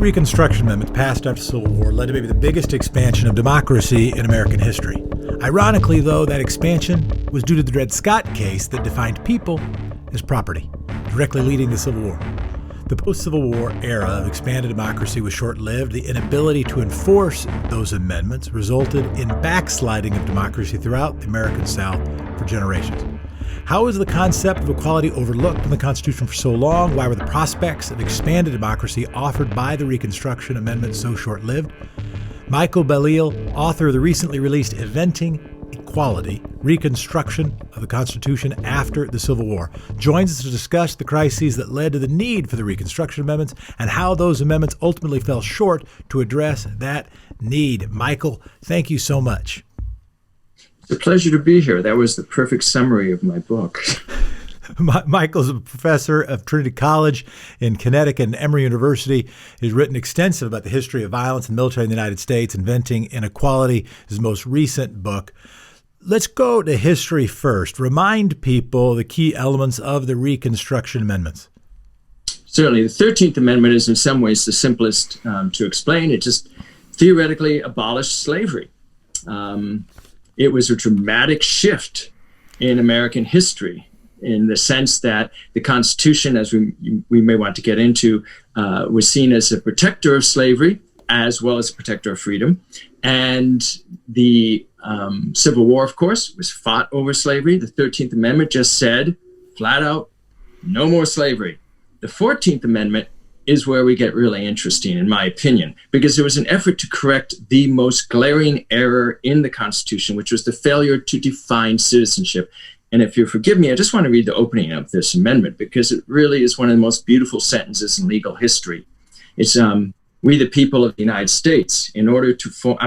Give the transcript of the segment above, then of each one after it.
Reconstruction Amendments passed after the Civil War led to maybe the biggest expansion of democracy in American history. Ironically, though, that expansion was due to the Dred Scott case that defined people as property, directly leading the Civil War. The post-Civil War era of expanded democracy was short-lived. The inability to enforce those amendments resulted in backsliding of democracy throughout the American South for generations. How was the concept of equality overlooked in the Constitution for so long? Why were the prospects of expanded democracy offered by the Reconstruction Amendments so short-lived? Michael Bellesiles, author of the recently released Inequality, Reconstruction of the Constitution After the Civil War, joins us to discuss the crises that led to the need for the Reconstruction Amendments and how those amendments ultimately fell short to address that need. Michael, thank you so much. It's a pleasure to be here. That was the perfect summary of my book. Michael's a professor of Trinity College in Connecticut and Emory University. He's written extensive about the history of violence in the military in the United States, Inventing Inequality, his most recent book. Let's go to history first. Remind people the key elements of the Reconstruction Amendments. Certainly. The 13th Amendment is in some ways the simplest to explain. It just theoretically abolished slavery. It was a dramatic shift in American history in the sense that the Constitution, as we may want to get into, was seen as a protector of slavery as well as a protector of freedom. And the Civil War, of course, was fought over slavery. The 13th Amendment just said, flat out, no more slavery. The 14th Amendment is where we get really interesting, in my opinion, because it was an effort to correct the most glaring error in the Constitution, which was the failure to define citizenship. And if you forgive me, I just want to read the opening of this amendment because it really is one of the most beautiful sentences in legal history. It's, we the people of the United States, in order to form,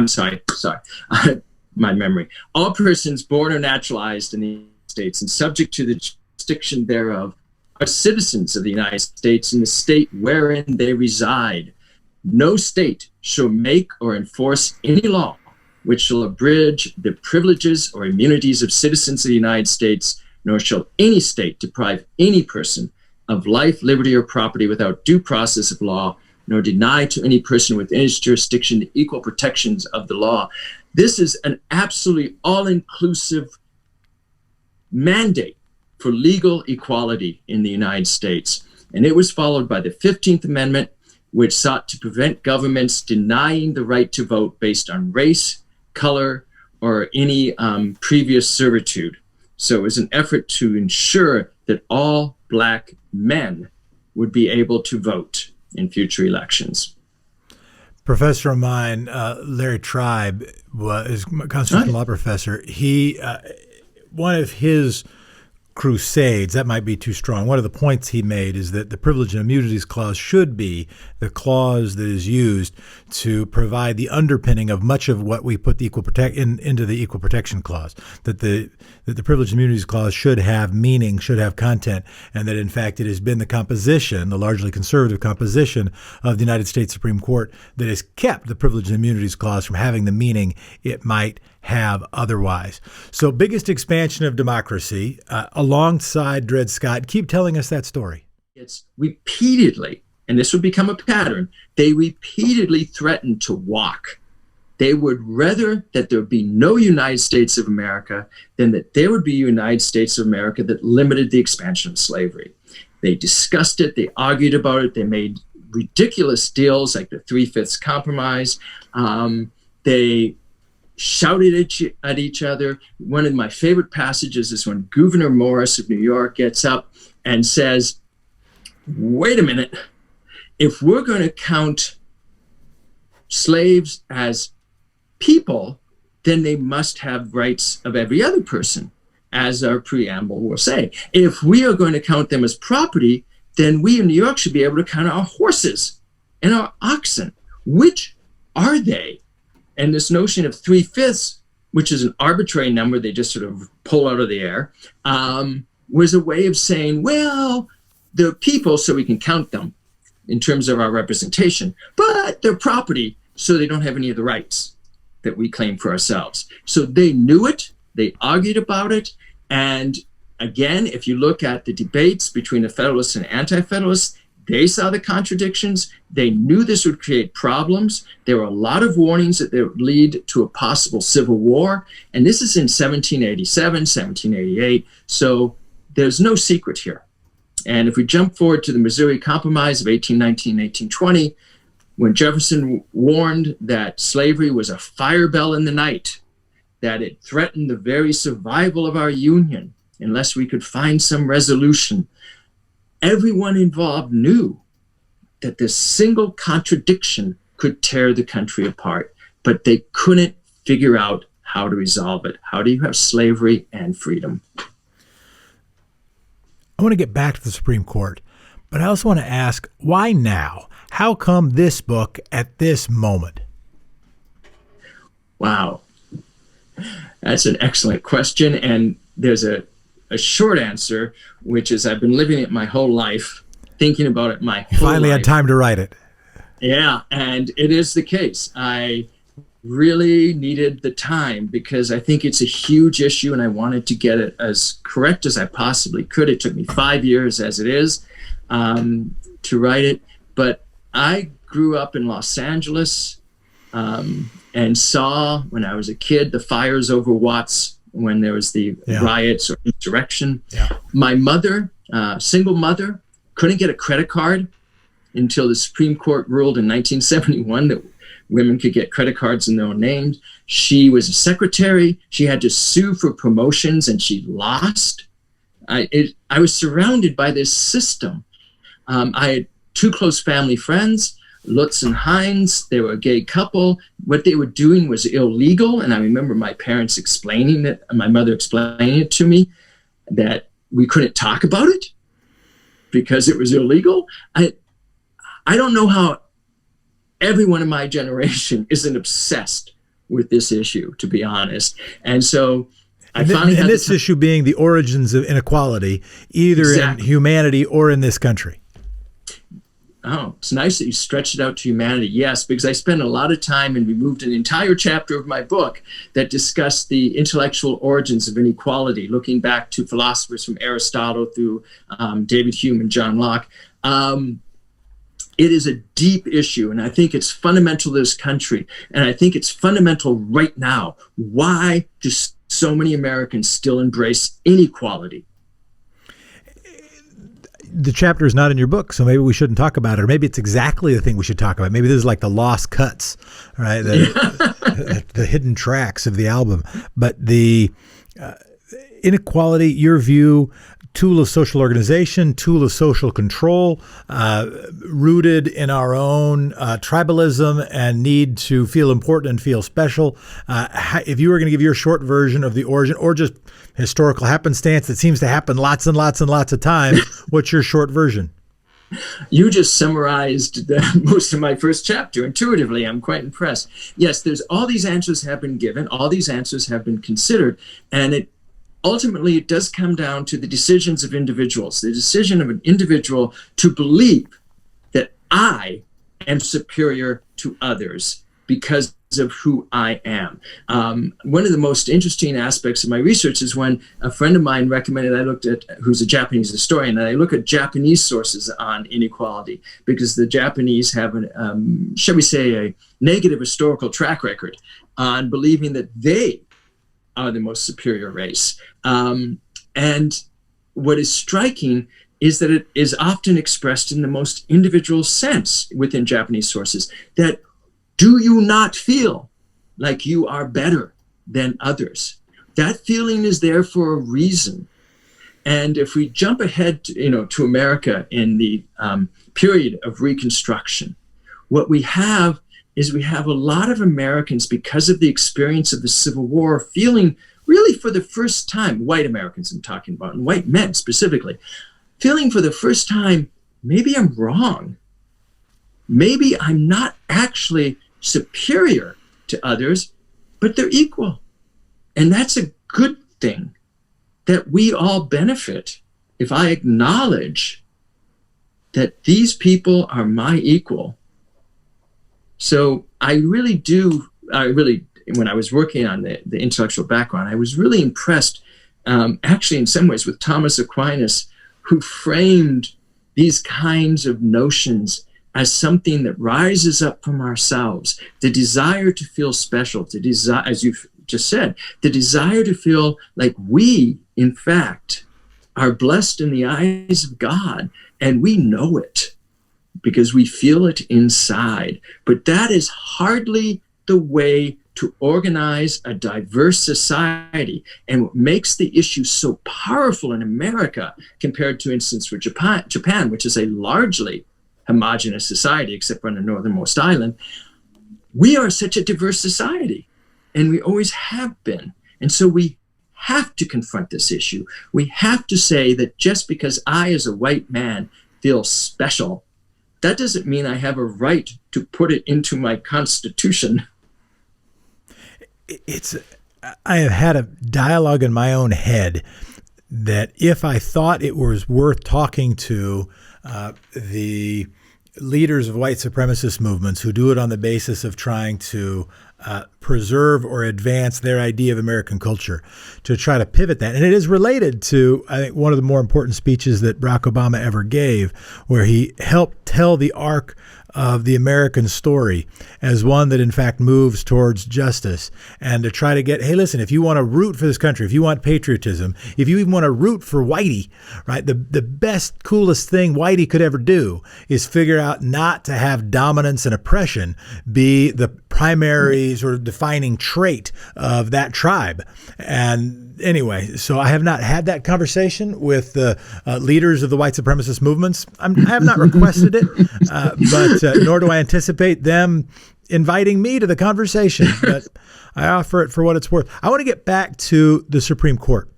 my memory. All persons born or naturalized in the United States and subject to the jurisdiction thereof are citizens of the United States in the state wherein they reside. No state shall make or enforce any law which shall abridge the privileges or immunities of citizens of the United States, nor shall any state deprive any person of life, liberty, or property without due process of law, nor deny to any person within its jurisdiction the equal protections of the law. This is an absolutely all-inclusive mandate for legal equality in the United States. And it was followed by the 15th Amendment, which sought to prevent governments denying the right to vote based on race, color, or any previous servitude. So it was an effort to ensure that all Black men would be able to vote in future elections. Professor of mine, Larry Tribe, is a constitutional law professor. He, one of his crusades, that might be too strong. One of the points he made is that the Privilege and Immunities Clause should be the clause that is used to provide the underpinning of much of what we put the into the Equal Protection Clause. That the Privilege and Immunities Clause should have meaning, should have content, and that in fact it has been the composition, the largely conservative composition of the United States Supreme Court that has kept the Privilege and Immunities Clause from having the meaning it might have otherwise. So biggest expansion of democracy alongside Dred Scott. Keep telling us that story. It's repeatedly, and this would become a pattern, they repeatedly threatened to walk. They would rather that there be no United States of America than that there would be a United States of America that limited the expansion of slavery. They discussed it, they argued about it, they made ridiculous deals like the ThreeFifths Compromise. They shouted at each other. One of my favorite passages is when Gouverneur Morris of New York gets up and says, wait a minute, if we're going to count slaves as people, then they must have rights of every other person, as our preamble will say. If we are going to count them as property, then we in New York should be able to count our horses and our oxen. Which are they? And this notion of 3/5, which is an arbitrary number they just sort of pull out of the air, was a way of saying, well, they're people, so we can count them in terms of our representation, but they're property, so they don't have any of the rights that we claim for ourselves. So they knew it, they argued about it, and again, if you look at the debates between the Federalists and Anti-Federalists, They saw the contradictions. They knew this would create problems. There were a lot of warnings that they would lead to a possible civil war. And this is in 1787, 1788. So there's no secret here. And if we jump forward to the Missouri Compromise of 1819, 1820, when Jefferson warned that slavery was a fire bell in the night, that it threatened the very survival of our Union unless we could find some resolution, everyone involved knew that this single contradiction could tear the country apart, but they couldn't figure out how to resolve it. How do you have slavery and freedom? I want to get back to the Supreme Court, but I also want to ask, why now? How come this book at this moment? Wow. That's an excellent question. And there's a short answer, which is I've been living it my whole life, thinking about it my whole life. Finally had time to write it. Yeah, and it is the case. I really needed the time because I think it's a huge issue and I wanted to get it as correct as I possibly could. It took me 5 years as it is to write it. But I grew up in Los Angeles and saw when I was a kid the fires over Watts when there was the riots or insurrection. Yeah. My mother, single mother, couldn't get a credit card until the Supreme Court ruled in 1971 that women could get credit cards in their own names. She was a secretary. She had to sue for promotions and she lost. I was surrounded by this system. I had two close family friends, Lutz and Heinz. They were a gay couple. What they were doing was illegal. And I remember my parents explaining it, my mother explaining it to me, that we couldn't talk about it because it was illegal. I don't know how everyone in my generation isn't obsessed with this issue, to be honest. And so I finally had this issue being the origins of inequality, either in humanity or in this country. Oh, it's nice that you stretched it out to humanity. Yes, because I spent a lot of time and removed an entire chapter of my book that discussed the intellectual origins of inequality, looking back to philosophers from Aristotle through David Hume and John Locke. It is a deep issue, and I think it's fundamental to this country, and I think it's fundamental right now. Why do so many Americans still embrace inequality? The chapter is not in your book, so maybe we shouldn't talk about it, or maybe it's exactly the thing we should talk about. Maybe this is like the lost cuts, right? The hidden tracks of the album. But the inequality, your view, tool of social organization, tool of social control, rooted in our own tribalism and need to feel important and feel special. If you were going to give your short version of the origin, or just historical happenstance that seems to happen lots and lots and lots of times, what's your short version? You just summarized most of my first chapter intuitively. I'm quite impressed. Yes, there's all these answers have been given, all these answers have been considered, and ultimately, it does come down to the decisions of individuals, the decision of an individual to believe that I am superior to others because of who I am. One of the most interesting aspects of my research is when a friend of mine recommended who's a Japanese historian, and I look at Japanese sources on inequality because the Japanese have shall we say, a negative historical track record on believing that they are the most superior race. And what is striking is that it is often expressed in the most individual sense within Japanese sources, that do you not feel like you are better than others? That feeling is there for a reason. And if we jump ahead to America in the period of Reconstruction, what we have is we have a lot of Americans, because of the experience of the Civil War, feeling really for the first time, white Americans I'm talking about, and white men specifically, feeling for the first time, maybe I'm wrong. Maybe I'm not actually superior to others, but they're equal. And that's a good thing that we all benefit if I acknowledge that these people are my equal. So when I was working on the intellectual background, I was really impressed, actually in some ways, with Thomas Aquinas, who framed these kinds of notions as something that rises up from ourselves, the desire to feel special, the desire, as you've just said, the desire to feel like we, in fact, are blessed in the eyes of God, and we know it because we feel it inside. But that is hardly the way to organize a diverse society. And what makes the issue so powerful in America compared to, instance, for Japan, which is a largely homogenous society, except for on the northernmost island, we are such a diverse society, and we always have been. And so we have to confront this issue. We have to say that just because I, as a white man, feel special, that doesn't mean I have a right to put it into my Constitution. I have had a dialogue in my own head that if I thought it was worth talking to the leaders of white supremacist movements who do it on the basis of trying to preserve or advance their idea of American culture, to try to pivot that. And it is related to, I think, one of the more important speeches that Barack Obama ever gave, where he helped tell the arc of the American story as one that in fact moves towards justice, and to try to get, hey, listen, if you want to root for this country, if you want patriotism, if you even want to root for Whitey, right, the best, coolest thing Whitey could ever do is figure out not to have dominance and oppression be the primary sort of defining trait of that tribe. And anyway, so I have not had that conversation with the leaders of the white supremacist movements. I have not requested it, but nor do I anticipate them inviting me to the conversation. But I offer it for what it's worth. I want to get back to the Supreme Court.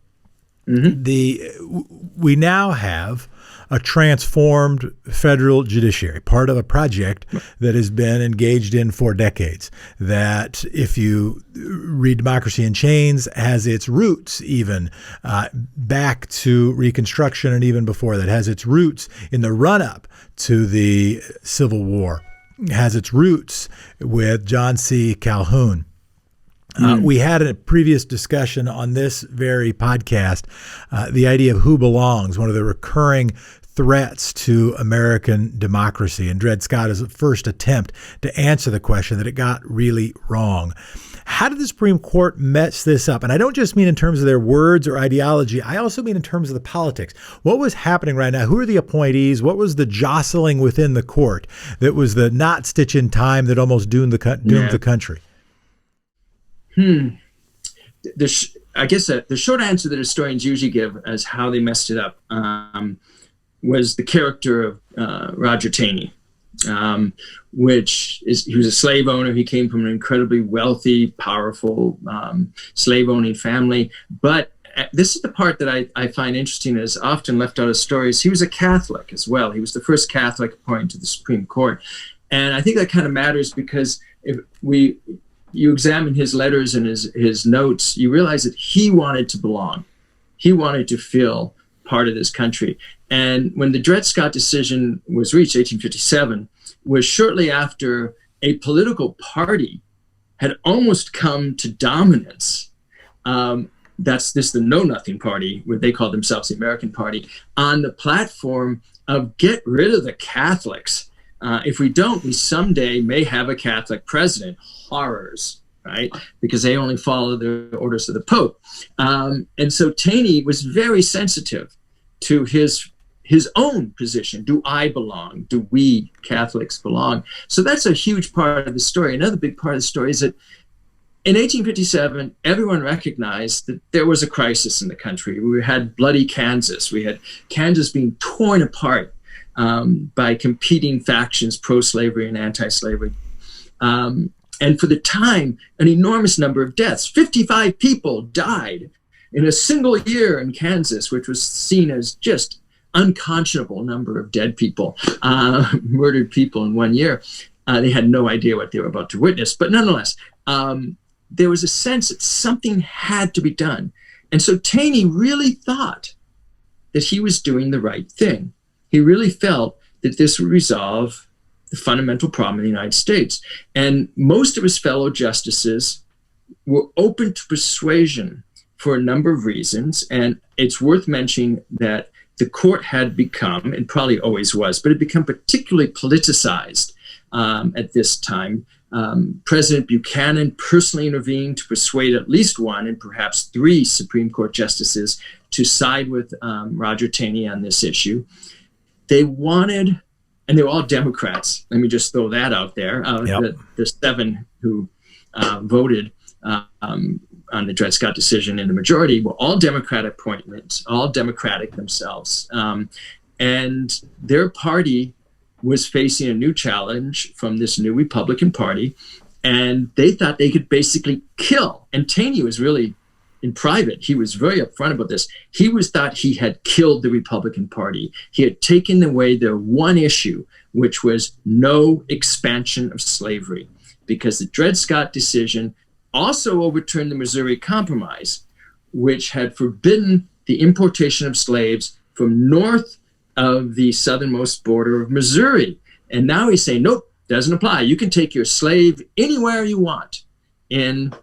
We now have a transformed federal judiciary, part of a project that has been engaged in for decades, that if you read Democracy in Chains, has its roots even back to Reconstruction, and even before that, has its roots in the run-up to the Civil War, has its roots with John C. Calhoun. We had a previous discussion on this very podcast, the idea of who belongs, one of the recurring threats to American democracy. And Dred Scott's first attempt to answer the question that it got really wrong. How did the Supreme Court mess this up? And I don't just mean in terms of their words or ideology. I also mean in terms of the politics. What was happening right now? Who are the appointees? What was the jostling within the court that was the knot stitch in time that almost doomed the country? I guess the short answer that historians usually give as how they messed it up was the character of Roger Taney, he was a slave owner. He came from an incredibly wealthy, powerful slave-owning family. But this is the part that I find interesting, is often left out of stories. He was a Catholic as well. He was the first Catholic appointed to the Supreme Court. And I think that kind of matters, because if you examine his letters and his notes, you realize that he wanted to belong. He wanted to feel part of this country. And when the Dred Scott decision was reached, 1857, was shortly after a political party had almost come to dominance. That's the Know Nothing Party, where they called themselves the American Party, on the platform of get rid of the Catholics. If we don't, we someday may have a Catholic president. Horrors, right? Because they only follow the orders of the Pope. And so Taney was very sensitive to his own position. Do I belong? Do we Catholics belong? So that's a huge part of the story. Another big part of the story is that in 1857, everyone recognized that there was a crisis in the country. We had bloody Kansas. We had Kansas being torn apart by competing factions, pro-slavery and anti-slavery. And for the time, an enormous number of deaths. 55 people died in a single year in Kansas, which was seen as just unconscionable number of dead people, murdered people in 1 year. They had no idea what they were about to witness. But nonetheless, there was a sense that something had to be done. And so Taney really thought that he was doing the right thing. He really felt that this would resolve the fundamental problem in the United States. And most of his fellow justices were open to persuasion for a number of reasons. And it's worth mentioning that the court had become, and probably always was, but it had become particularly politicized at this time. President Buchanan personally intervened to persuade at least one and perhaps three Supreme Court justices to side with Roger Taney on this issue. They wanted, and they were all Democrats. Let me just throw that out there. The seven who voted on the Dred Scott decision in the majority were all Democratic appointments, all Democratic themselves. And their party was facing a new challenge from this new Republican Party, and they thought they could basically kill. And Taney was really, in private, he was very upfront about this. He thought he had killed the Republican Party. He had taken away their one issue, which was no expansion of slavery, because the Dred Scott decision also overturned the Missouri Compromise, which had forbidden the importation of slaves from north of the southernmost border of Missouri. And now he's saying, nope, doesn't apply. You can take your slave anywhere you want in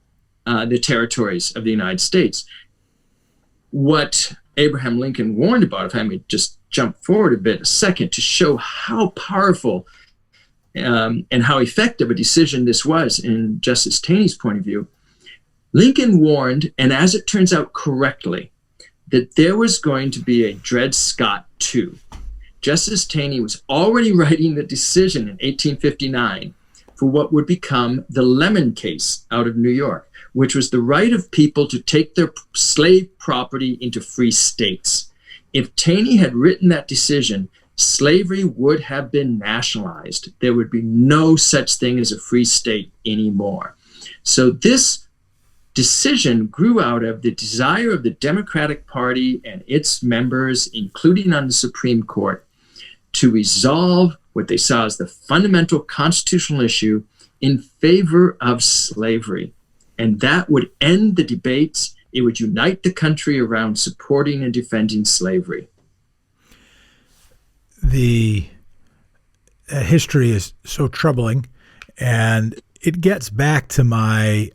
the territories of the United States. What Abraham Lincoln warned about, if I may just jump forward a second to show how powerful and how effective a decision this was in Justice Taney's point of view, Lincoln warned, and as it turns out correctly, that there was going to be a Dred Scott II. Justice Taney was already writing the decision in 1859 for what would become the Lemon case out of New York, which was the right of people to take their slave property into free states. If Taney had written that decision, slavery would have been nationalized. There would be no such thing as a free state anymore. So this decision grew out of the desire of the Democratic Party and its members, including on the Supreme Court, to resolve what they saw as the fundamental constitutional issue in favor of slavery. And that would end the debates. It would unite the country around supporting and defending slavery. The history is so troubling, and it gets back to my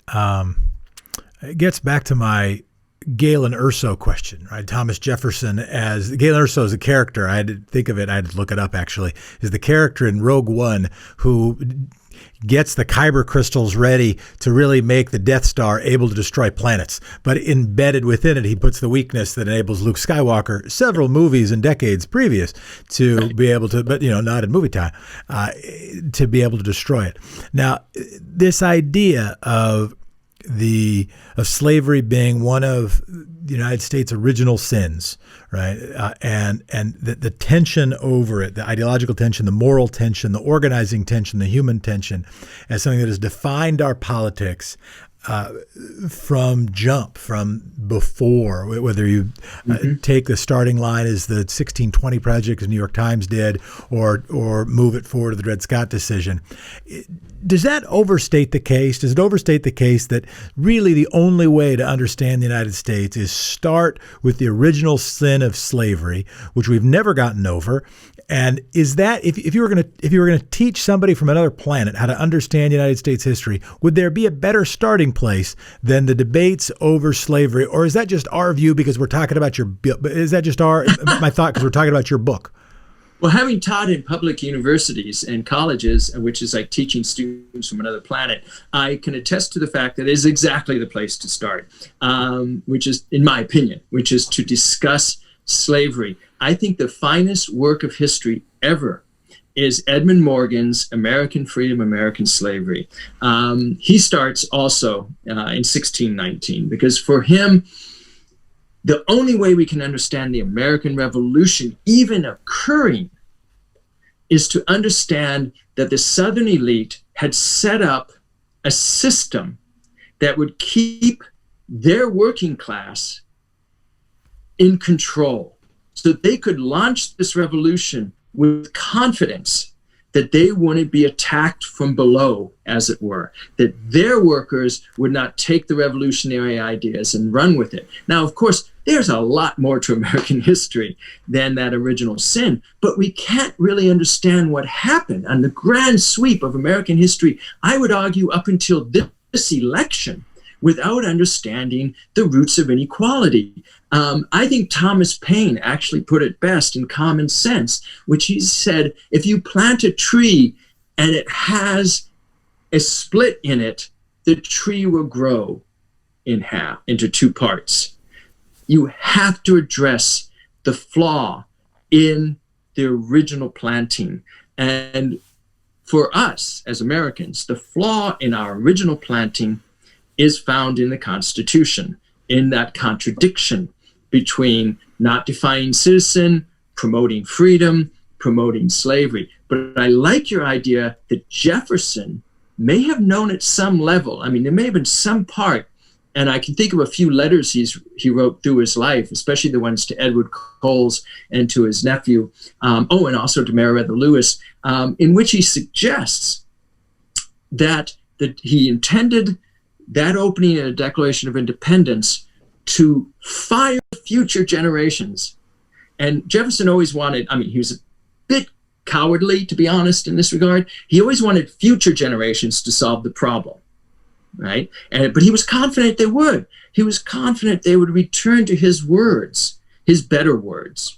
Galen Erso question, right? Thomas Jefferson as Galen Erso is a character. I had to think of it. I had to look it up actually. Is the character in Rogue One who gets the Kyber crystals ready to really make the Death Star able to destroy planets. But embedded within it, he puts the weakness that enables Luke Skywalker several movies and decades previous to be able to, but not in movie time, to be able to destroy it. Now, this idea of slavery being one of the United States' original sins, right? And the tension over it, the ideological tension, the moral tension, the organizing tension, the human tension, as something that has defined our politics from before, whether you take the starting line as the 1620 Project, as New York Times did, or move it forward to the Dred Scott decision. Does that overstate the case? Does it overstate the case that really the only way to understand the United States is start with the original sin of slavery, which we've never gotten over? And is that if you were going to teach somebody from another planet how to understand United States history, would there be a better starting place than the debates over slavery, or is that just our view because we're talking about your? Is that just my thought because we're talking about your book? Well, having taught in public universities and colleges, which is like teaching students from another planet, I can attest to the fact that it is exactly the place to start, which is, in my opinion, which is to discuss slavery. I think the finest work of history ever is Edmund Morgan's American Freedom, American Slavery. He starts also in 1619, because for him, the only way we can understand the American Revolution even occurring is to understand that the Southern elite had set up a system that would keep their working class in control, so that they could launch this revolution with confidence that they wouldn't be attacked from below, as it were, that their workers would not take the revolutionary ideas and run with it. Now, of course, there's a lot more to American history than that original sin, but we can't really understand what happened on the grand sweep of American history, I would argue, up until this election, without understanding the roots of inequality. I think Thomas Paine actually put it best in Common Sense, which he said, if you plant a tree and it has a split in it, the tree will grow in half, into two parts. You have to address the flaw in the original planting. And for us as Americans, the flaw in our original planting is found in the Constitution, in that contradiction between not defining citizen, promoting freedom, promoting slavery. But I like your idea that Jefferson may have known at some level. I mean, there may have been some part, and I can think of a few letters he wrote through his life, especially the ones to Edward Coles and to his nephew, and also to Meriwether Lewis, in which he suggests that he intended that opening in a Declaration of Independence to fire future generations. And Jefferson always wanted, he was a bit cowardly, to be honest, in this regard. He always wanted future generations to solve the problem, right? But he was confident they would. He was confident they would return to his words, his better words,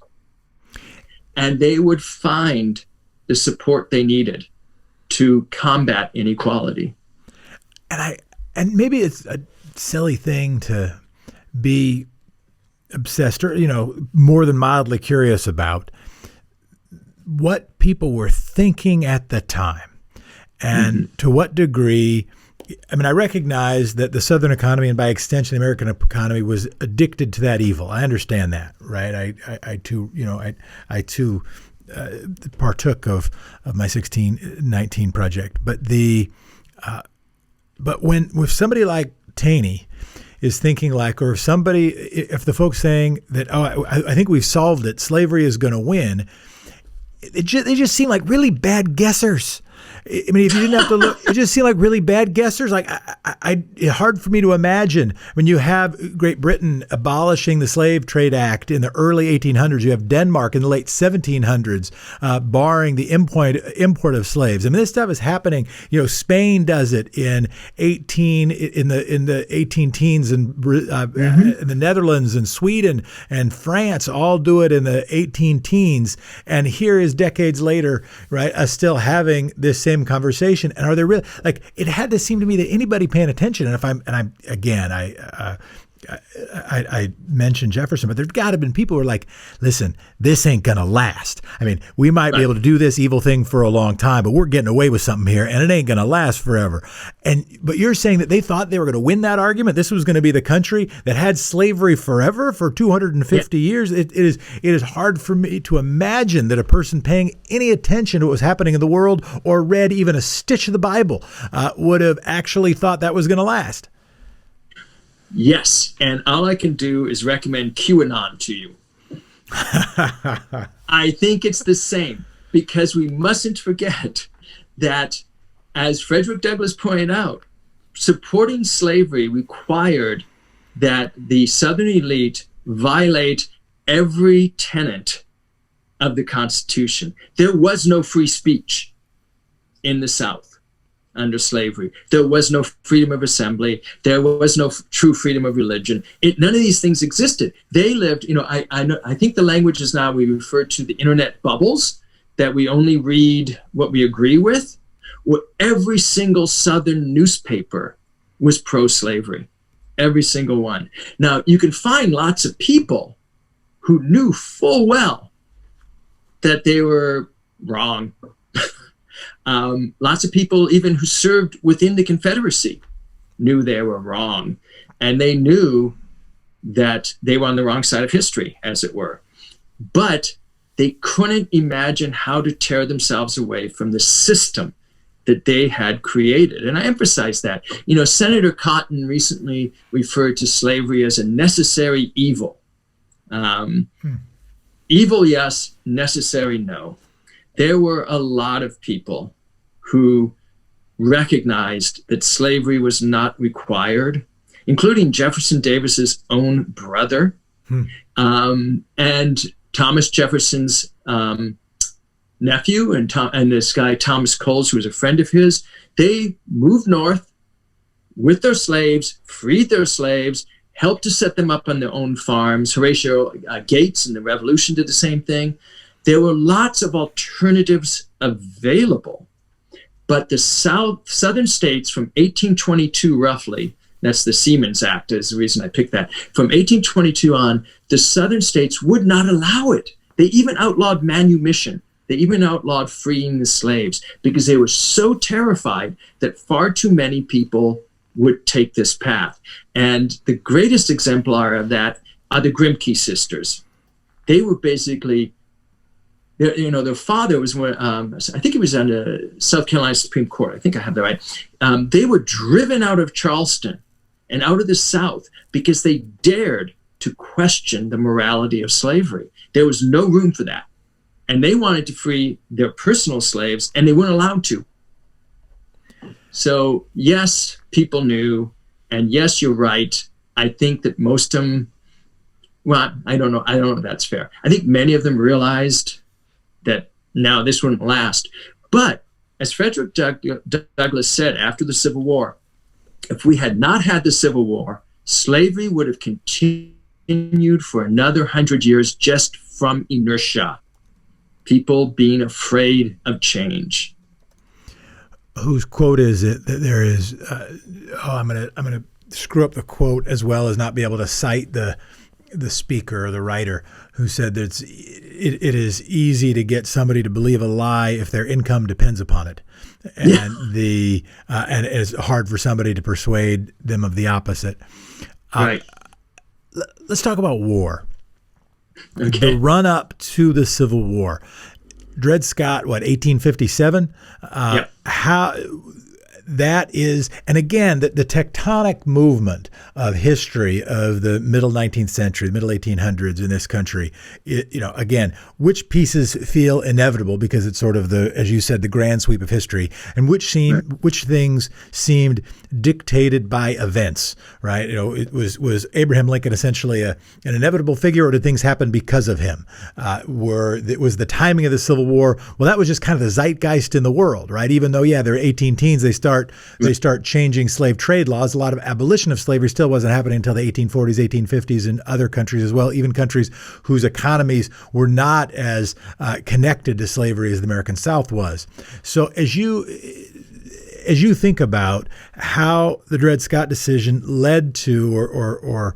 and they would find the support they needed to combat inequality. And maybe it's a silly thing to be obsessed or, more than mildly curious about what people were thinking at the time and to what degree. I recognize that the Southern economy and by extension the American economy was addicted to that evil. I understand that, right? I too partook of my 1619 project. But with somebody like Taney is thinking like, or if the folks saying that, I think we've solved it, slavery is going to win, they just seem like really bad guessers. If you didn't have to look, it just seemed like really bad guessers. Like it's hard for me to imagine when you have Great Britain abolishing the Slave Trade Act in the early 1800s. You have Denmark in the late 1700s barring the import of slaves. This stuff is happening. Spain does it in the 18 teens, and the Netherlands and Sweden and France all do it in the 18 teens. And here is decades later, right, us still having this same conversation. And are there really, like, it had to seem to me that anybody paying attention, I mentioned Jefferson, but there's got to have been people who are like, listen, this ain't going to last. We might be able to do this evil thing for a long time, but we're getting away with something here and it ain't going to last forever. But you're saying that they thought they were going to win that argument. This was going to be the country that had slavery forever for 250 years. It is hard for me to imagine that a person paying any attention to what was happening in the world or read even a stitch of the Bible would have actually thought that was going to last. Yes, and all I can do is recommend QAnon to you. I think it's the same, because we mustn't forget that, as Frederick Douglass pointed out, supporting slavery required that the Southern elite violate every tenet of the Constitution. There was no free speech in the South under slavery. There was no freedom of assembly. There was no true freedom of religion. None of these things existed. They lived, I think the language is now we refer to the internet bubbles, that we only read what we agree with. Well, every single Southern newspaper was pro-slavery. Every single one. Now, you can find lots of people who knew full well that they were wrong. Lots of people, even who served within the Confederacy, knew they were wrong. And they knew that they were on the wrong side of history, as it were. But they couldn't imagine how to tear themselves away from the system that they had created. And I emphasize that. Senator Cotton recently referred to slavery as a necessary evil. Evil, yes. Necessary, no. There were a lot of people who recognized that slavery was not required, including Jefferson Davis's own brother, and Thomas Jefferson's nephew, and this guy Thomas Coles, who was a friend of his. They moved north, with their slaves, freed their slaves, helped to set them up on their own farms. Horatio Gates in the Revolution did the same thing. There were lots of alternatives available. But the southern states from 1822 roughly, that's the Seamen's Act is the reason I picked that, from 1822 on, the southern states would not allow it. They even outlawed manumission. They even outlawed freeing the slaves because they were so terrified that far too many people would take this path. And the greatest exemplar of that are the Grimke sisters. They were basically, their father was, I think he was on the South Carolina Supreme Court. I think I have that right. They were driven out of Charleston and out of the South because they dared to question the morality of slavery. There was no room for that. And they wanted to free their personal slaves, and they weren't allowed to. So, yes, people knew, and yes, you're right. I think that most of them, well, I don't know if that's fair. I think many of them realized that now this wouldn't last. But as Frederick Douglass said after the Civil War, if we had not had the Civil War, slavery would have continued for another 100 years just from inertia. People being afraid of change. Whose quote is it that there is? I'm gonna screw up the quote as well as not be able to cite the speaker or the writer who said that it is easy to get somebody to believe a lie if their income depends upon it, and and it's hard for somebody to persuade them of the opposite. Right. Let's talk about war. Okay. The run up to the Civil War. Dred Scott, 1857? Yep. How that is, and again, the tectonic movement of history of the middle 19th century, middle 1800s in this country, again, which pieces feel inevitable because it's sort of as you said, the grand sweep of history, and which things seemed dictated by events, right? Was Abraham Lincoln essentially an inevitable figure, or did things happen because of him? Was the timing of the Civil War? Well, that was just kind of the zeitgeist in the world, right? Even though, they're 18 teens, they start changing slave trade laws. A lot of abolition of slavery still wasn't happening until the 1840s, 1850s in other countries as well, even countries whose economies were not as connected to slavery as the American South was. So as you think about how the Dred Scott decision led to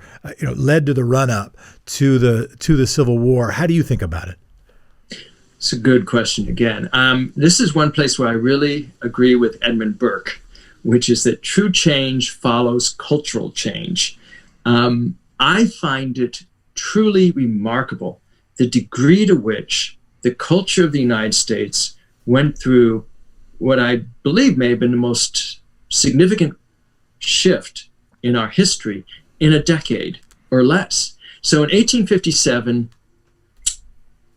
led to the run up to the Civil War, how do you think about it? It's a good question again. This is one place where I really agree with Edmund Burke, which is that true change follows cultural change. I find it truly remarkable the degree to which the culture of the United States went through what I believe may have been the most significant shift in our history in a decade or less. So in 1857,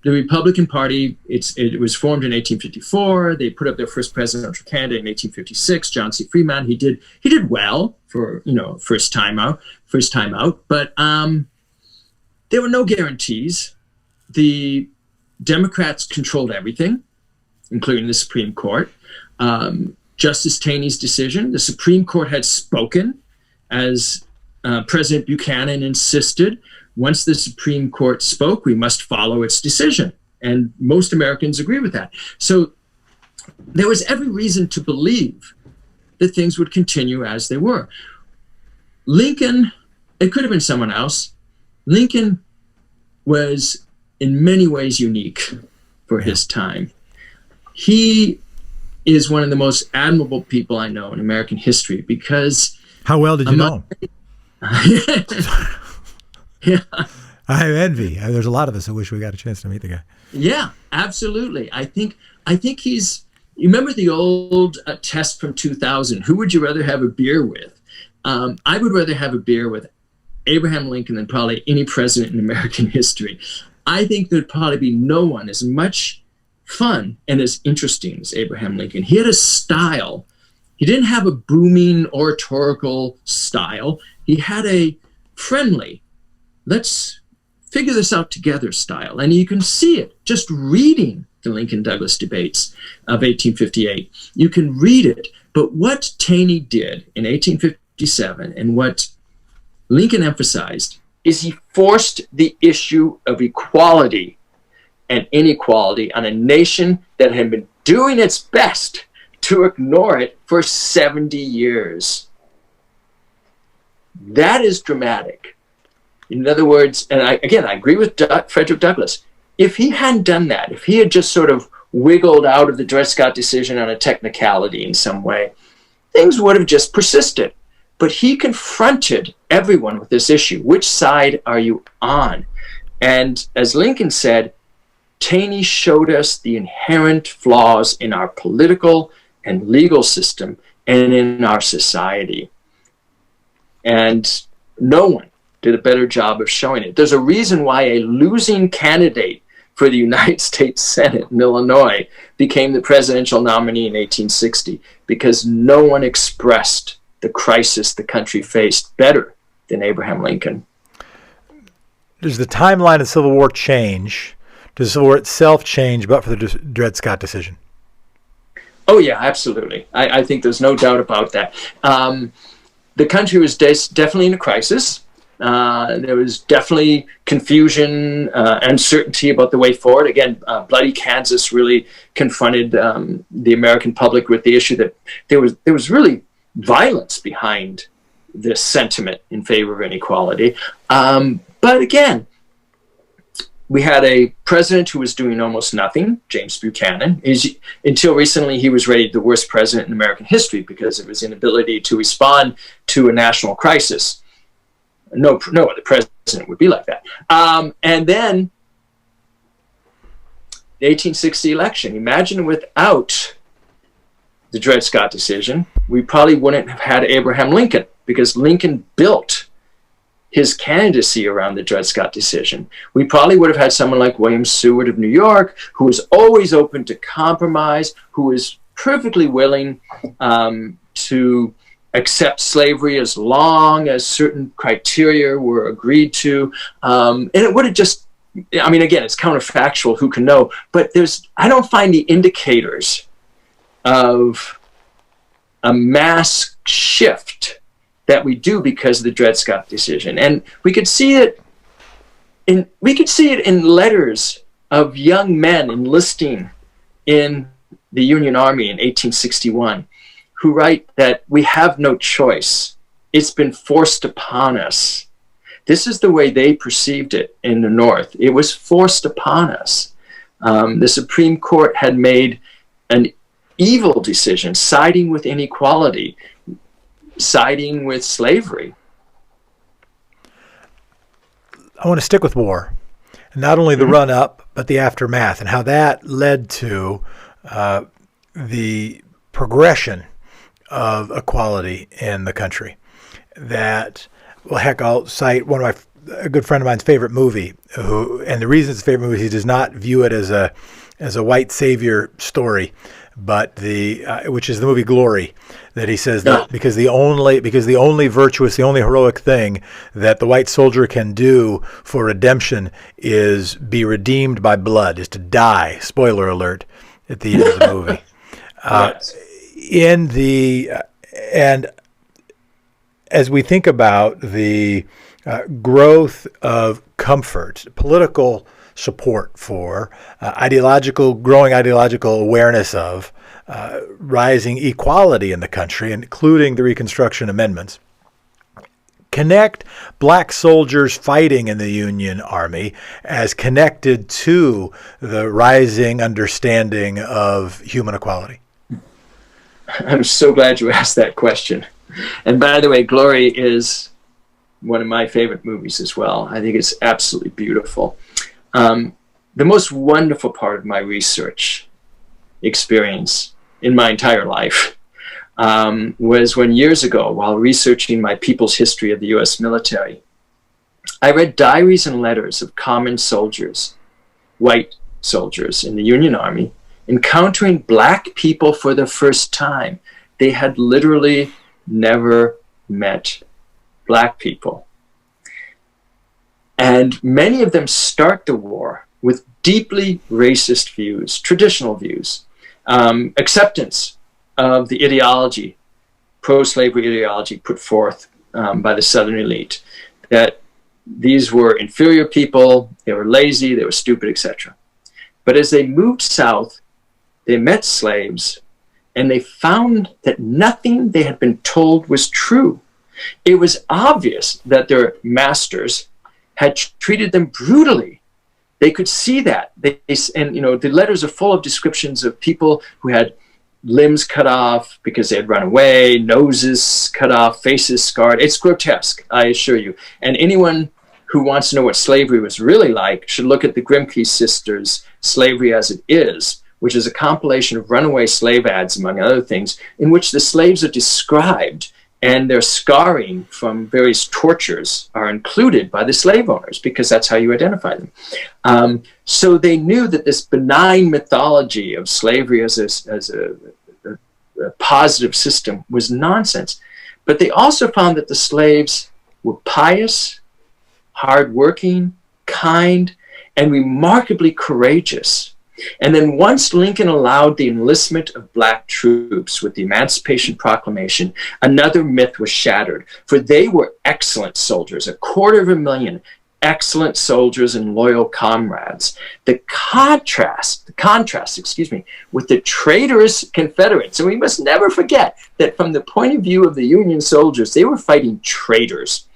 the Republican Party, it was formed in 1854. They put up their first presidential candidate in 1856, John C. Fremont. He did well for first time out. But there were no guarantees. The Democrats controlled everything, including the Supreme Court. Justice Taney's decision, the Supreme Court had spoken, as President Buchanan insisted. Once the Supreme Court spoke, we must follow its decision. And most Americans agree with that. So there was every reason to believe that things would continue as they were. Lincoln, it could have been someone else. Lincoln was in many ways unique for his time. He is one of the most admirable people I know in American history because... How well did you know him? Yeah. I have envy. There's a lot of us who wish we got a chance to meet the guy. Yeah, absolutely. I think he's, you remember the old test from 2000, who would you rather have a beer with? I would rather have a beer with Abraham Lincoln than probably any president in American history. I think there'd probably be no one as much fun and as interesting as Abraham Lincoln. He had a style. He didn't have a booming oratorical style. He had a friendly, let's figure this out together style. And you can see it just reading the Lincoln-Douglas debates of 1858. You can read it. But what Taney did in 1858 1957, and what Lincoln emphasized is he forced the issue of equality and inequality on a nation that had been doing its best to ignore it for 70 years. That is dramatic. In other words, and I agree with Frederick Douglass. If he hadn't done that, if he had just sort of wiggled out of the Dred Scott decision on a technicality in some way, things would have just persisted. But he confronted everyone with this issue. Which side are you on? And as Lincoln said, Taney showed us the inherent flaws in our political and legal system and in our society. And no one did a better job of showing it. There's a reason why a losing candidate for the United States Senate in Illinois became the presidential nominee in 1860, because no one expressed the crisis the country faced better than Abraham Lincoln. Does the timeline of the Civil War change? Does the Civil War itself change but for the Dred Scott decision? Oh, yeah, absolutely. I think there's no doubt about that. The country was definitely in a crisis. There was definitely confusion, uncertainty about the way forward. Again, Bloody Kansas really confronted the American public with the issue that there was really violence behind this sentiment in favor of inequality. But again, we had a president who was doing almost nothing, James Buchanan. Until recently, he was rated the worst president in American history because of his inability to respond to a national crisis. No other president would be like that. And then the 1860 election. Imagine without the Dred Scott decision, we probably wouldn't have had Abraham Lincoln, because Lincoln built his candidacy around the Dred Scott decision. We probably would have had someone like William Seward of New York, who was always open to compromise, who was perfectly willing to accept slavery as long as certain criteria were agreed to. And it would have just, I mean, again, it's counterfactual, who can know, but I don't find the indicators of a mass shift that we do because of the Dred Scott decision. And we could see it in letters of young men enlisting in the Union Army in 1861, who write that we have no choice. It's been forced upon us. This is the way they perceived it in the North. It was forced upon us. The Supreme Court had made an evil decision, siding with inequality, siding with slavery. I want to stick with war. Not only the run-up, but the aftermath, and how that led to the progression of equality in the country. That, well, heck, I'll cite a good friend of mine's favorite movie, and the reason it's a favorite movie, he does not view it as a white savior story, but which is the movie Glory, that he says that because the only virtuous, the only heroic thing that the white soldier can do for redemption is be redeemed by blood, is to die. Spoiler alert at the end of the movie. And as we think about the growth of comfort, political support for growing ideological awareness of rising equality in the country, including the Reconstruction Amendments, connect black soldiers fighting in the Union Army as connected to the rising understanding of human equality? I'm so glad you asked that question. And by the way, Glory is one of my favorite movies as well. I think it's absolutely beautiful. The most wonderful part of my research experience in my entire life was when years ago, while researching my people's history of the U.S. military, I read diaries and letters of common soldiers, white soldiers in the Union Army, encountering black people for the first time. They had literally never met black people. And many of them start the war with deeply racist views, traditional views, acceptance of the ideology pro-slavery ideology put forth by the Southern elite, that these were inferior people, they were lazy, they were stupid, etc. But as they moved south, they met slaves, and they found that nothing they had been told was true. It was obvious that their masters had treated them brutally. They could see that. The letters are full of descriptions of people who had limbs cut off because they had run away, noses cut off, faces scarred. It's grotesque, I assure you. And anyone who wants to know what slavery was really like should look at the Grimke sisters' Slavery as It Is, which is a compilation of runaway slave ads, among other things, in which the slaves are described and their scarring from various tortures are included by the slave owners, because that's how you identify them. So they knew that this benign mythology of slavery as a positive system was nonsense. But they also found that the slaves were pious, hardworking, kind, and remarkably courageous. And then once Lincoln allowed the enlistment of black troops with the Emancipation Proclamation, another myth was shattered, for they were excellent soldiers, 250,000 excellent soldiers and loyal comrades. The contrast, with the traitorous Confederates, and we must never forget that from the point of view of the Union soldiers, they were fighting traitors.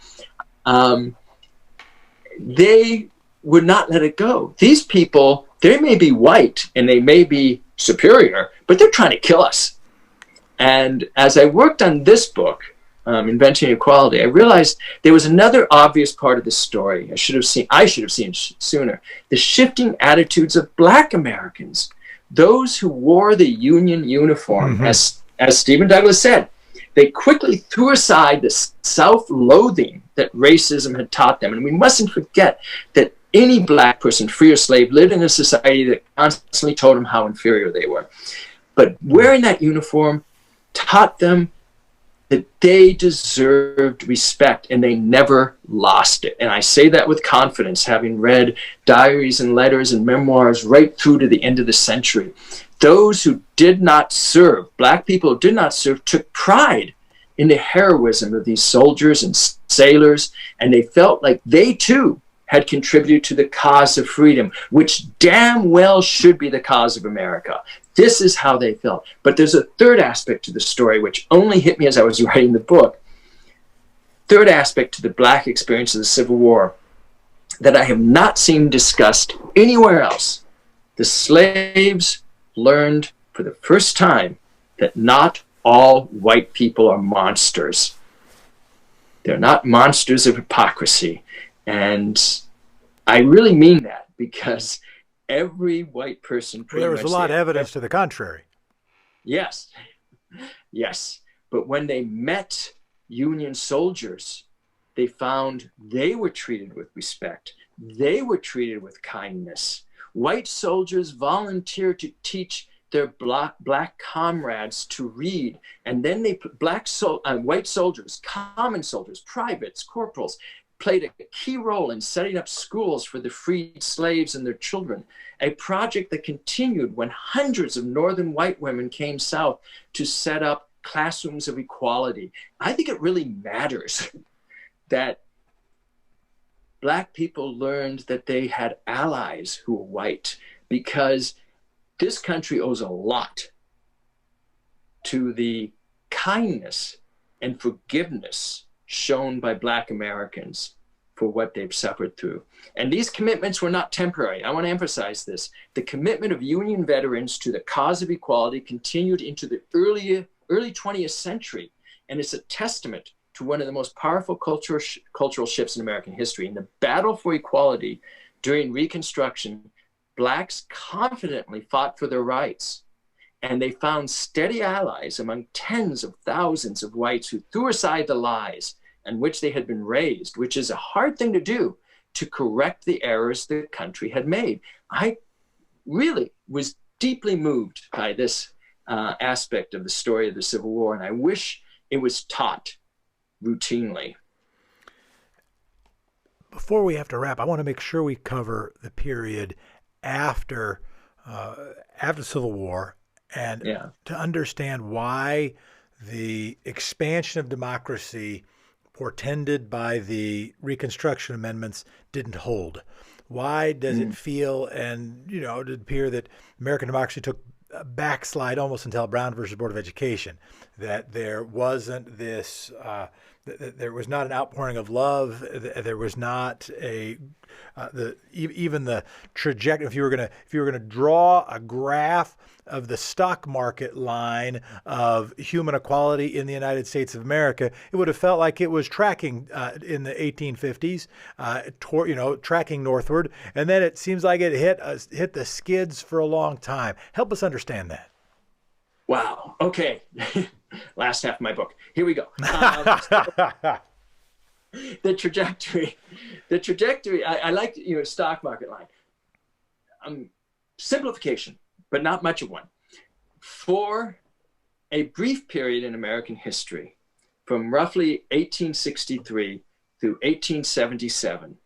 They would not let it go. These people, they may be white and they may be superior, but they're trying to kill us. And as I worked on this book, Inventing Equality, I realized there was another obvious part of the story I should have seen sooner. The shifting attitudes of black Americans, those who wore the Union uniform, as Stephen Douglas said. They quickly threw aside the self-loathing that racism had taught them. And we mustn't forget that any black person, free or slave, lived in a society that constantly told them how inferior they were. But wearing that uniform taught them that they deserved respect, and they never lost it. And I say that with confidence, having read diaries and letters and memoirs right through to the end of the century. Those who did not serve, black people who did not serve, took pride in the heroism of these soldiers and sailors, and they felt like they too had contributed to the cause of freedom, which damn well should be the cause of America. This is how they felt. But there's a third aspect to the story, which only hit me as I was writing the book. Third aspect to the black experience of the Civil War that I have not seen discussed anywhere else. The slaves learned for the first time that not all white people are monsters. They're not monsters of hypocrisy. And I really mean that, because every white person pretty there much... was a lot of evidence to the contrary. Yes. Yes. But when they met Union soldiers, they found they were treated with respect. They were treated with kindness. White soldiers volunteered to teach their black comrades to read, and then they put white soldiers, common soldiers, privates, corporals, played a key role in setting up schools for the freed slaves and their children, a project that continued when hundreds of northern white women came south to set up classrooms of equality. I think it really matters that black people learned that they had allies who were white, because this country owes a lot to the kindness and forgiveness shown by black Americans for what they've suffered through. And these commitments were not temporary. I want to emphasize this. The commitment of Union veterans to the cause of equality continued into the early 20th century. And it's a testament to one of the most powerful cultural shifts in American history. In the battle for equality during Reconstruction, blacks confidently fought for their rights, and they found steady allies among tens of thousands of whites who threw aside the lies on which they had been raised, which is a hard thing to do, to correct the errors the country had made. I really was deeply moved by this aspect of the story of the Civil War, and I wish it was taught routinely. Before we have to wrap, I want to make sure we cover the period after the Civil War, and to understand why the expansion of democracy portended by the Reconstruction Amendments didn't hold? Why does it feel, and it appear that American democracy took a backslide almost until Brown versus Board of Education, that there wasn't this, there was not an outpouring of love, there was not even the trajectory. If you were going to draw a graph of the stock market line of human equality in the United States of America, it would have felt like it was tracking in the 1850s, tracking northward, and then it seems like it hit the skids for a long time. Help us understand that. Wow. Okay. Last half of my book. Here we go. The trajectory. I like stock market line. Simplification, but not much of one. For a brief period in American history, from roughly 1863 through 1877,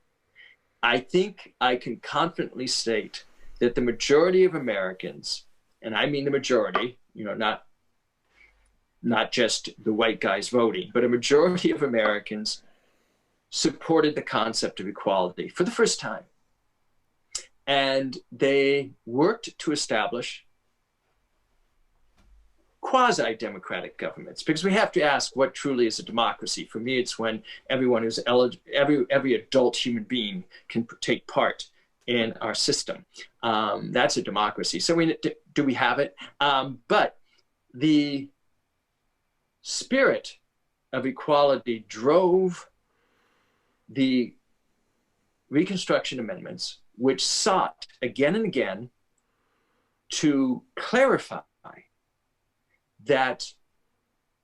I think I can confidently state that the majority of Americans, and I mean the majority, not just the white guys voting, but a majority of Americans supported the concept of equality for the first time. And they worked to establish quasi-democratic governments, because we have to ask what truly is a democracy. For me, it's when everyone who's eligible, every adult human being can take part in our system. That's a democracy. So do we have it? But the spirit of equality drove the Reconstruction Amendments, which sought again and again to clarify that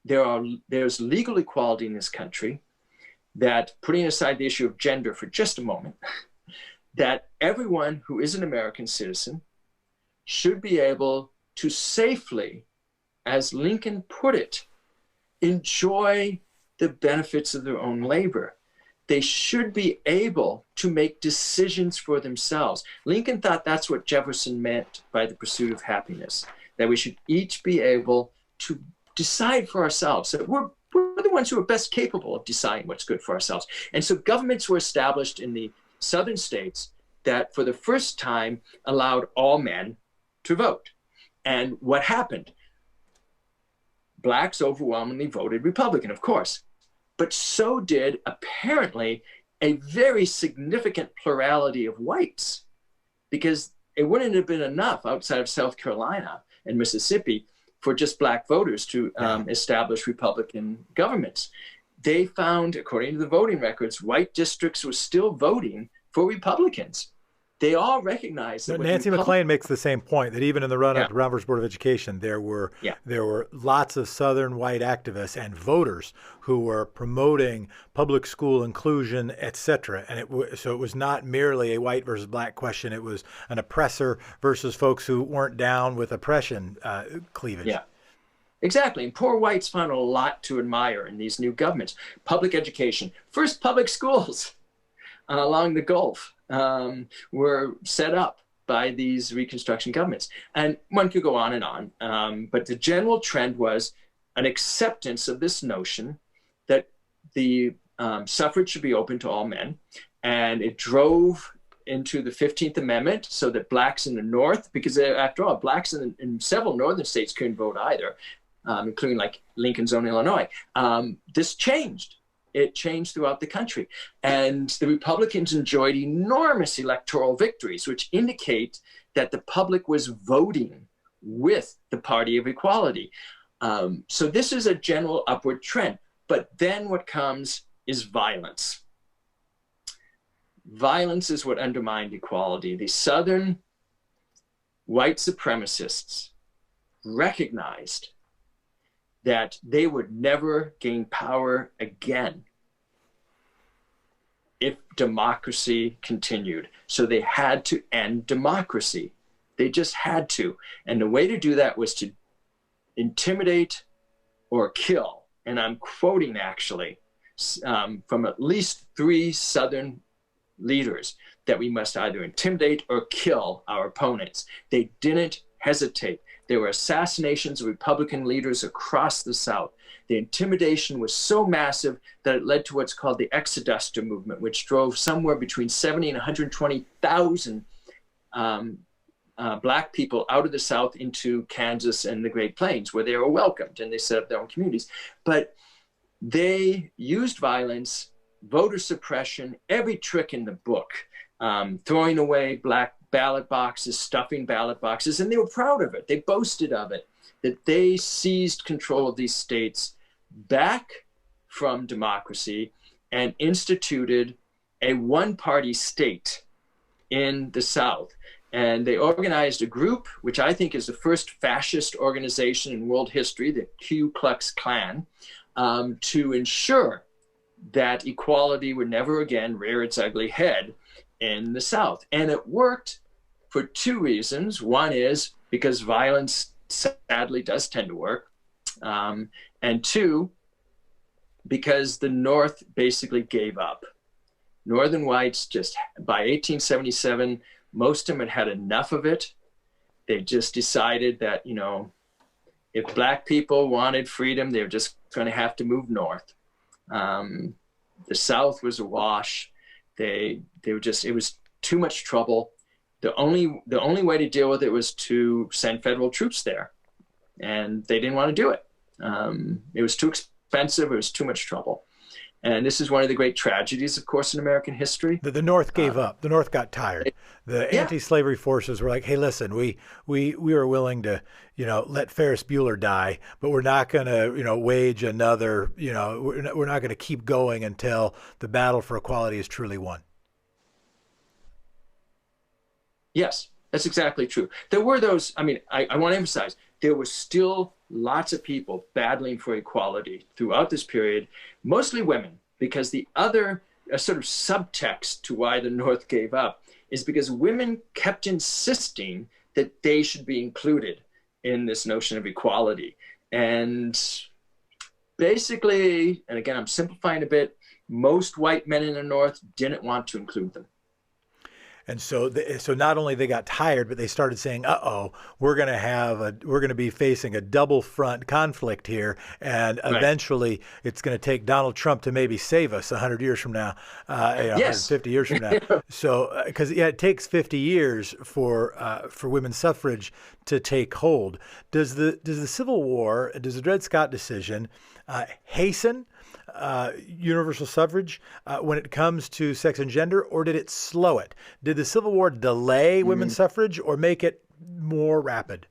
there's legal equality in this country, that, putting aside the issue of gender for just a moment, that everyone who is an American citizen should be able to safely, as Lincoln put it, enjoy the benefits of their own labor. They should be able to make decisions for themselves. Lincoln thought that's what Jefferson meant by the pursuit of happiness, that we should each be able to decide for ourselves, that we're the ones who are best capable of deciding what's good for ourselves. And so governments were established in the southern states that for the first time allowed all men to vote. And what happened? Blacks overwhelmingly voted Republican, of course, but so did apparently a very significant plurality of whites, because it wouldn't have been enough outside of South Carolina and Mississippi for just black voters to establish Republican governments. They found, according to the voting records, white districts were still voting for Republicans. They all recognized that. Nancy McLean makes the same point, that even in the run-up to Brown versus Board of Education, there were lots of Southern white activists and voters who were promoting public school inclusion, et cetera. And so it was not merely a white versus black question. It was an oppressor versus folks who weren't down with oppression cleavage. Yeah, exactly. And poor whites found a lot to admire in these new governments. Public education, first public schools along the Gulf were set up by these Reconstruction governments. And one could go on and on. But the general trend was an acceptance of this notion that the suffrage should be open to all men. And it drove into the 15th Amendment so that blacks in the North, because after all, blacks in several northern states couldn't vote either, including like Lincoln's own Illinois. This changed. It changed throughout the country. And the Republicans enjoyed enormous electoral victories, which indicate that the public was voting with the party of equality. So this is a general upward trend. But then what comes is violence. Violence is what undermined equality. The Southern white supremacists recognized that they would never gain power again if democracy continued. So they had to end democracy. They just had to. And the way to do that was to intimidate or kill. And I'm quoting actually from at least 3 Southern leaders, that we must either intimidate or kill our opponents. They didn't hesitate. There were assassinations of Republican leaders across the South. The intimidation was so massive that it led to what's called the Exoduster movement, which drove somewhere between 70 and 120,000 Black people out of the South into Kansas and the Great Plains, where they were welcomed and they set up their own communities. But they used violence, voter suppression, every trick in the book, throwing away Black ballot boxes, stuffing ballot boxes, and they were proud of it. They boasted of it, that they seized control of these states back from democracy and instituted a one-party state in the South. And they organized a group, which I think is the first fascist organization in world history, the Ku Klux Klan, to ensure that equality would never again rear its ugly head in the South. And it worked for two reasons. One is because violence sadly does tend to work. And two, because the North basically gave up. Northern whites just, by 1877, most of them had enough of it. They just decided that, you know, if Black people wanted freedom, they were just going to have to move north. The South was awash. They were just, it was too much trouble. The only way to deal with it was to send federal troops there, and they didn't want to do it. It was too expensive. It was too much trouble. And this is one of the great tragedies, of course, in American history. The North gave up. The North got tired. The anti-slavery forces were like, "Hey, listen, we were willing to, you know, let Ferris Bueller die, but we're not going to, you know, wage another, you know, we're not going to keep going until the battle for equality is truly won." Yes, that's exactly true. There were those. I mean, I want to emphasize there were still lots of people battling for equality throughout this period, mostly women, because the other sort of subtext to why the North gave up is because women kept insisting that they should be included in this notion of equality. And basically, and again, I'm simplifying a bit, most white men in the North didn't want to include them. And so, so not only they got tired, but they started saying, "Uh-oh, we're going to be facing a double front conflict here, and eventually it's going to take Donald Trump to maybe save us 100 years from now, 150 years from now." So, because it takes 50 years for women's suffrage to take hold. Does the Civil War, does the Dred Scott decision hasten universal suffrage when it comes to sex and gender, or did it slow it? Did the Civil War delay women's suffrage or make it more rapid?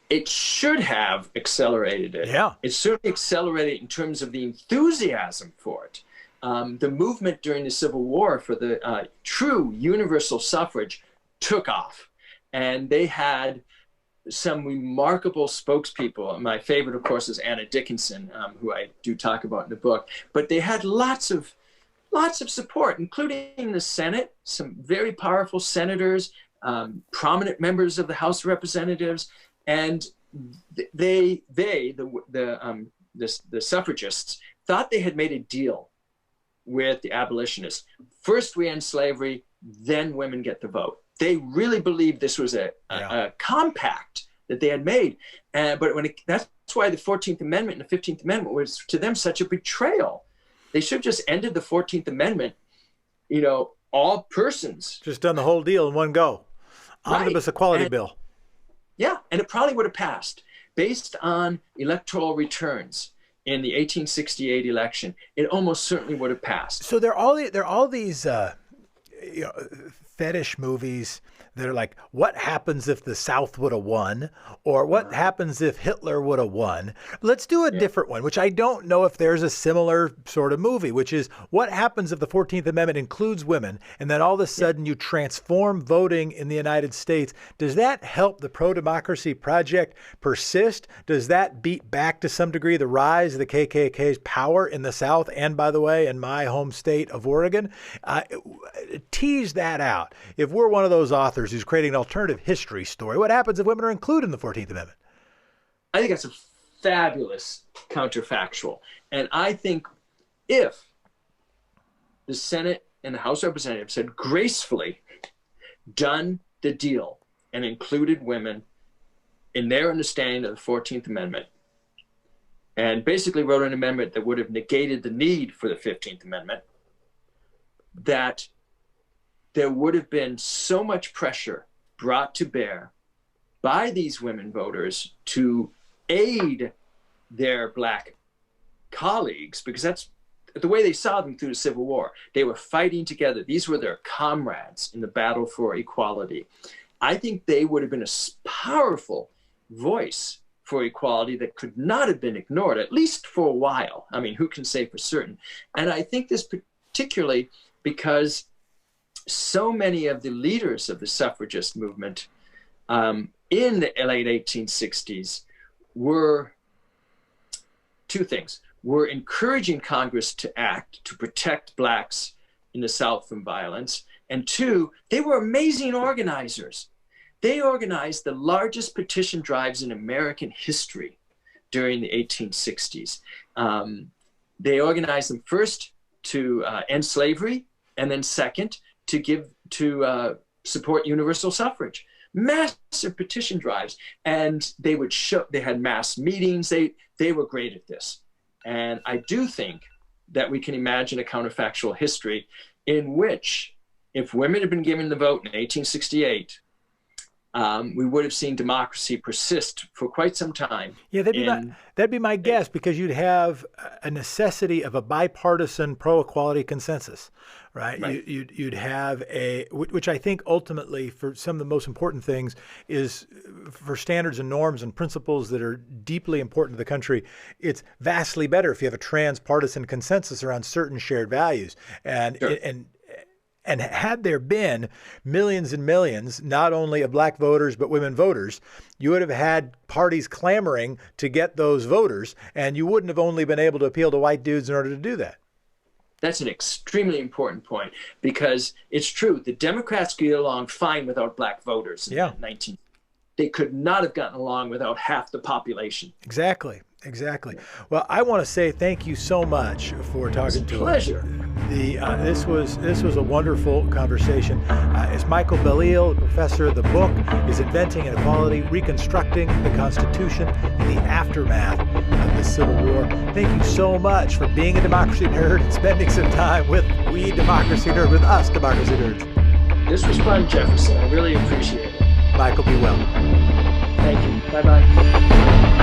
It should have accelerated it. Yeah. It certainly accelerated in terms of the enthusiasm for it. The movement during the Civil War for the true universal suffrage took off. And they had some remarkable spokespeople. My favorite, of course, is Anna Dickinson, who I do talk about in the book. But they had lots of support, including the Senate, some very powerful senators, prominent members of the House of Representatives, and the suffragists thought they had made a deal with the abolitionists. First, we end slavery, then women get the vote. They really believed this was a compact that they had made. But that's why the 14th Amendment and the 15th Amendment was to them such a betrayal. They should have just ended the 14th Amendment, you know, all persons. Just done the whole deal in one go. Omnibus Equality Bill. Yeah, and it probably would have passed based on electoral returns in the 1868 election. It almost certainly would have passed. So there are all these fetish movies that are like, what happens if the South would have won, or what happens if Hitler would have won? Let's do a different one, which I don't know if there's a similar sort of movie, which is what happens if the 14th Amendment includes women, and then all of a sudden you transform voting in the United States. Does that help the pro-democracy project persist? Does that beat back to some degree the rise of the KKK's power in the South, and by the way, in my home state of Oregon? Tease that out. If we're one of those authors who's creating an alternative history story, what happens if women are included in the 14th Amendment? I think that's a fabulous counterfactual. And I think if the Senate and the House of Representatives had gracefully done the deal and included women, in their understanding of the 14th Amendment, and basically wrote an amendment that would have negated the need for the 15th Amendment, that there would have been so much pressure brought to bear by these women voters to aid their Black colleagues, because that's the way they saw them through the Civil War. They were fighting together. These were their comrades in the battle for equality. I think they would have been a powerful voice for equality that could not have been ignored, at least for a while. I mean, who can say for certain? And I think this particularly because so many of the leaders of the suffragist movement in the late 1860s were two things. Were encouraging Congress to act to protect Blacks in the South from violence. And two, they were amazing organizers. They organized the largest petition drives in American history during the 1860s. They organized them first to end slavery, and then second to support universal suffrage. Massive petition drives, and they had mass meetings. They were great at this. And I do think that we can imagine a counterfactual history in which, if women had been given the vote in 1868, we would have seen democracy persist for quite some time. Yeah, that'd be my guess, because you'd have a necessity of a bipartisan pro-equality consensus, right? You'd have which I think ultimately for some of the most important things is for standards and norms and principles that are deeply important to the country. It's vastly better if you have a transpartisan consensus around certain shared values. And sure. And had there been millions and millions, not only of Black voters, but women voters, you would have had parties clamoring to get those voters, and you wouldn't have only been able to appeal to white dudes in order to do that. That's an extremely important point, because it's true. The Democrats could get along fine without Black voters in the 19th. They could not have gotten along without half the population. Exactly. Well, I want to say thank you so much for talking to us. Pleasure. This was a wonderful conversation. It's Michael Bellesiles, professor. The book is Inventing Inequality, Reconstructing the Constitution in the Aftermath of the Civil War. Thank you so much for being a democracy nerd and spending some time with us democracy nerds. This was fun, Jefferson. I really appreciate it. Michael, be well. Thank you. Bye-bye.